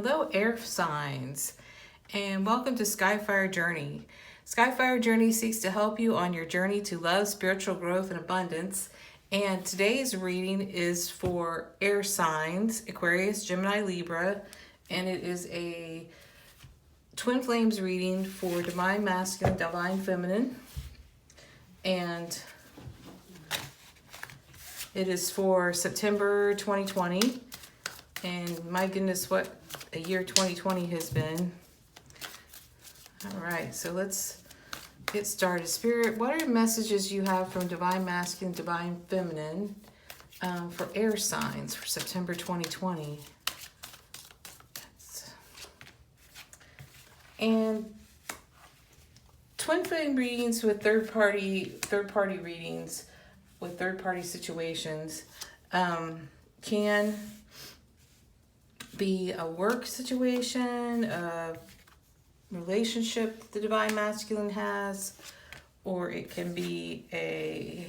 Hello, air signs, and welcome to Skyfire Journey. Skyfire Journey seeks to help you on your journey to love, spiritual growth, and abundance. And today's reading is for air signs Aquarius, Gemini, Libra, and it is a twin flames reading for divine masculine, divine feminine. And it is for September 2020. And my goodness, what a year 2020 has been. All right, so let's get started. Spirit, what are messages you have from divine masculine, divine feminine for air signs for September 2020? And twin flame readings with third party readings with third party situations can be a work situation, a relationship the divine masculine has, or it can be a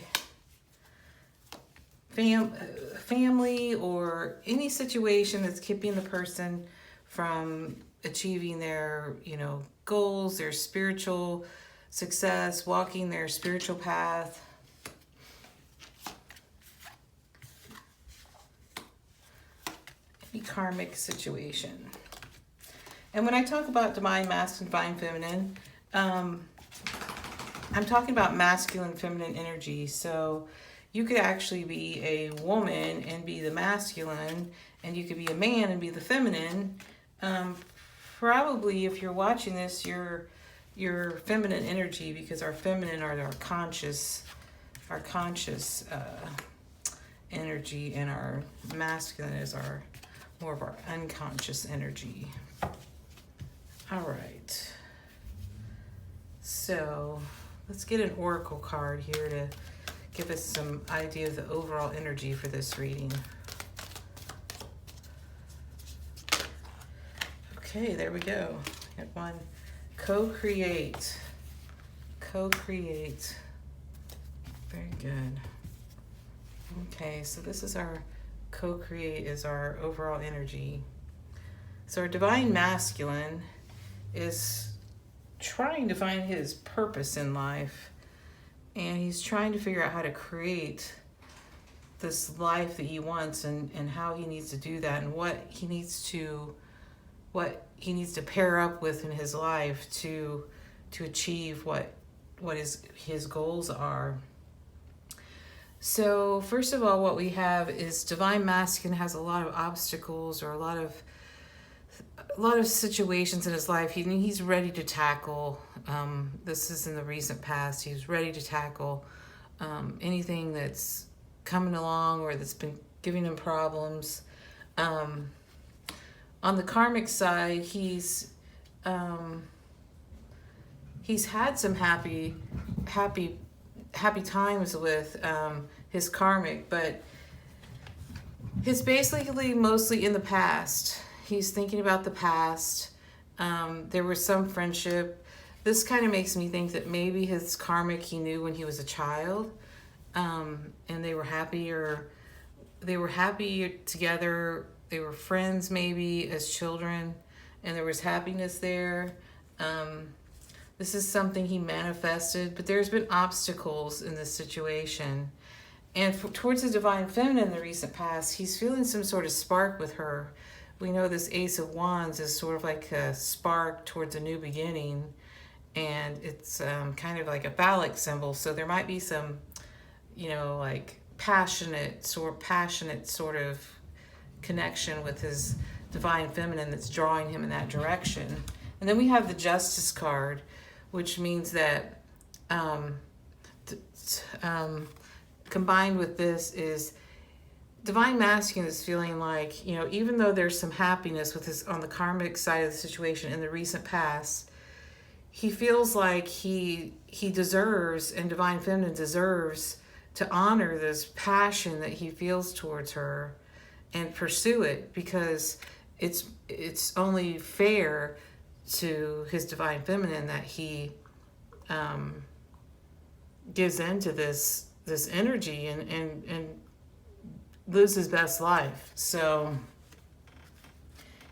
family or any situation that's keeping the person from achieving their, goals, their spiritual success, walking their spiritual path. Any karmic situation. And when I talk about divine masculine, divine feminine, I'm talking about masculine, feminine energy. So you could actually be a woman and be the masculine, and you could be a man and be the feminine. Probably, if you're watching this, your feminine energy, because our feminine are our conscious energy, and our masculine is our more of our unconscious energy. All right. So let's get an oracle card here to give us some idea of the overall energy for this reading. Okay, there we go. Got one. Co-create. Co-create. Very good. Okay, so this is our co-create is our overall energy. So our divine masculine is trying to find his purpose in life, and he's trying to figure out how to create this life that he wants, and how he needs to do that, and what he needs to pair up with in his life to achieve what his goals are. So first of all, what we have is divine masculine has a lot of obstacles, or a lot of situations in his life he's ready to tackle. This is in the recent past. He's ready to tackle anything that's coming along or that's been giving him problems. On the karmic side, he's had some happy times with his karmic, but it's basically mostly in the past. He's thinking about the past. There was some friendship. This kind of makes me think that maybe his karmic he knew when he was a child, and they were happy together. They were friends maybe as children, and there was happiness there. This is something he manifested, but there's been obstacles in this situation. And towards the divine feminine in the recent past, he's feeling some sort of spark with her. We know this Ace of Wands is sort of like a spark towards a new beginning, and it's kind of like a phallic symbol. So there might be some, like passionate sort of connection with his divine feminine that's drawing him in that direction. And then we have the Justice card, which means that combined with this is divine masculine is feeling like, even though there's some happiness with his on the karmic side of the situation in the recent past, he feels like he deserves, and divine feminine deserves, to honor this passion that he feels towards her and pursue it, because it's only fair to his divine feminine that he gives into this energy and lives his best life. So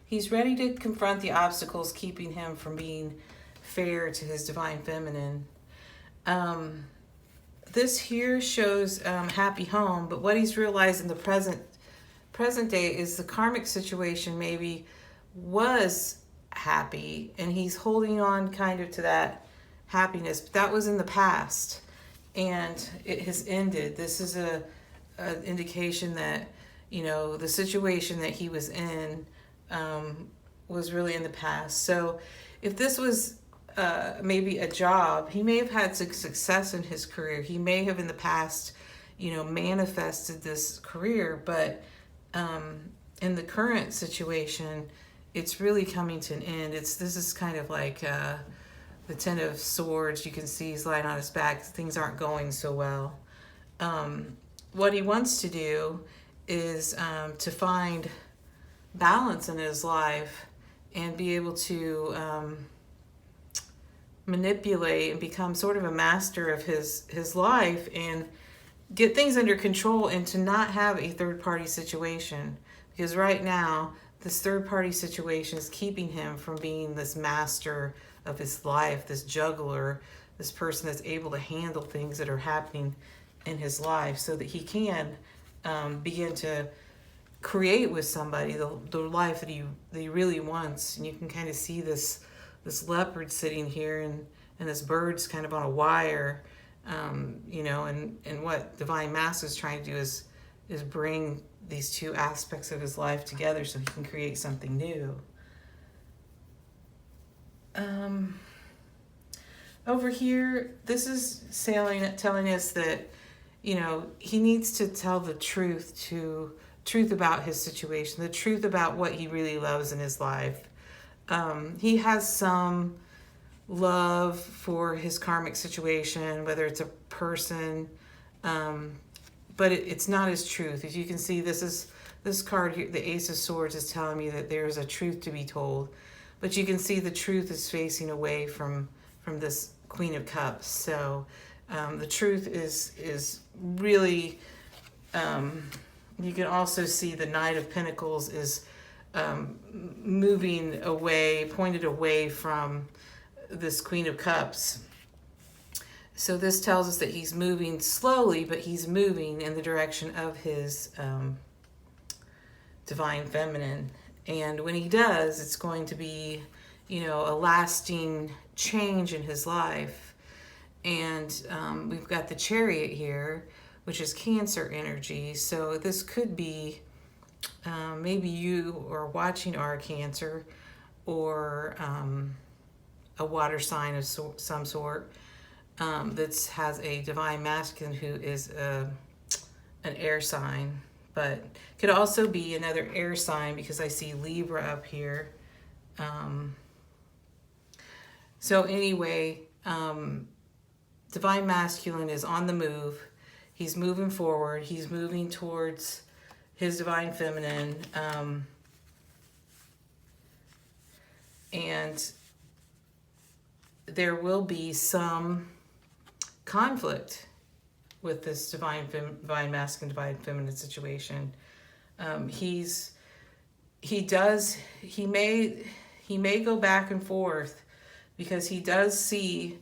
He's ready to confront the obstacles keeping him from being fair to his divine feminine. This here shows happy home, but what he's realized in the present day is the karmic situation maybe was happy, and he's holding on kind of to that happiness, but that was in the past and it has ended. This is a indication that, you know, the situation that he was in was really in the past. So if this was maybe a job, he may have had success in his career. He may have in the past, you know, manifested this career, but in the current situation, it's really coming to an end. This is kind of like the Ten of Swords. You can see he's lying on his back. Things aren't going so well. What he wants to do is to find balance in his life and be able to manipulate and become sort of a master of his life and get things under control, and to not have a third-party situation. Because right now, this third-party situation is keeping him from being this master of his life, this juggler, this person that's able to handle things that are happening in his life, so that he can begin to create with somebody the life that he really wants. And you can kind of see this leopard sitting here, and this bird's kind of on a wire, you know, and what Divine Master is trying to do is bring these two aspects of his life together so he can create something new. Over here, this is telling us that, you know, he needs to tell the truth about his situation, the truth about what he really loves in his life. He has some love for his karmic situation, whether it's a person, but it's not his truth. As you can see, this card here, the Ace of Swords, is telling me that there's a truth to be told, but you can see the truth is facing away from this Queen of Cups. So the truth is really, you can also see the Knight of Pentacles is moving away, pointed away from this Queen of Cups. So this tells us that he's moving slowly, but he's moving in the direction of his divine feminine. And when he does, it's going to be, you know, a lasting change in his life. And we've got the Chariot here, which is Cancer energy. So this could be maybe you are watching are Cancer, or a water sign of some sort that has a divine masculine who is an air sign, but could also be another air sign because I see Libra up here. So anyway, divine masculine is on the move. He's moving forward. He's moving towards his divine feminine. And there will be some conflict with this divine masculine, divine feminine situation. He may go back and forth because he does see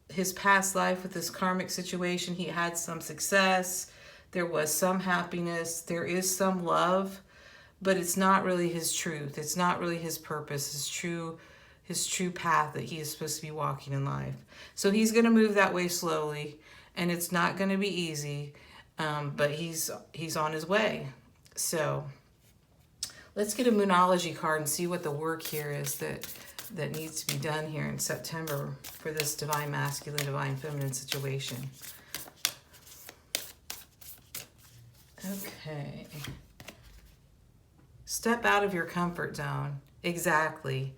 his past life with this karmic situation. He had some success. There was some happiness. There is some love, but it's not really his truth. It's not really his purpose, his true path that he is supposed to be walking in life. So he's going to move that way slowly, and it's not going to be easy, but he's on his way. So let's get a Moonology card and see what the work here is that needs to be done here in September for this divine masculine, divine feminine situation. Okay. Step out of your comfort zone. Exactly.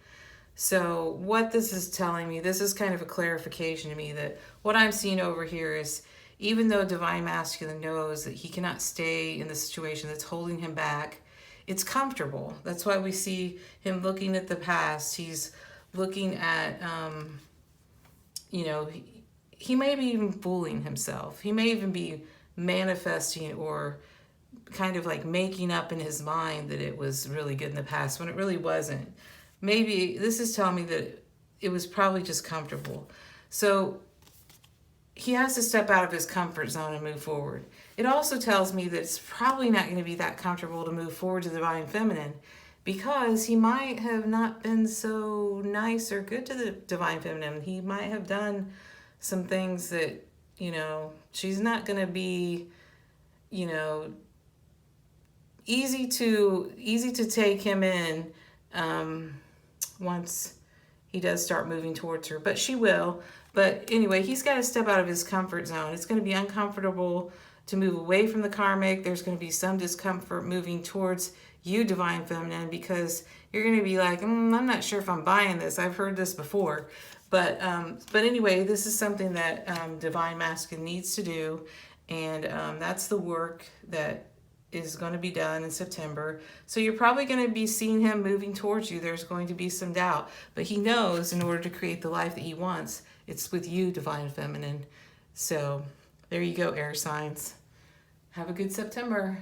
So what this is telling me, this is kind of a clarification to me that what I'm seeing over here is, even though divine masculine knows that he cannot stay in the situation that's holding him back, it's comfortable. That's why we see him looking at the past. He's looking at, you know, he may be even fooling himself. He may even be manifesting or kind of like making up in his mind that it was really good in the past when it really wasn't. Maybe this is telling me that it was probably just comfortable. So he has to step out of his comfort zone and move forward. It also tells me that it's probably not going to be that comfortable to move forward to the divine feminine, because he might have not been so nice or good to the divine feminine. He might have done some things that, she's not going to be, easy to take him in once he does start moving towards her, but she will. But anyway, he's got to step out of his comfort zone. It's going to be uncomfortable to move away from the karmic. There's going to be some discomfort moving towards you, divine feminine, because you're going to be like, I'm not sure if I'm buying this. I've heard this before. But anyway, this is something that divine masculine needs to do. And that's the work that is going to be done in September. So you're probably going to be seeing him moving towards you. There's going to be some doubt. But he knows in order to create the life that he wants, it's with you, divine feminine. So there you go, air signs. Have a good September.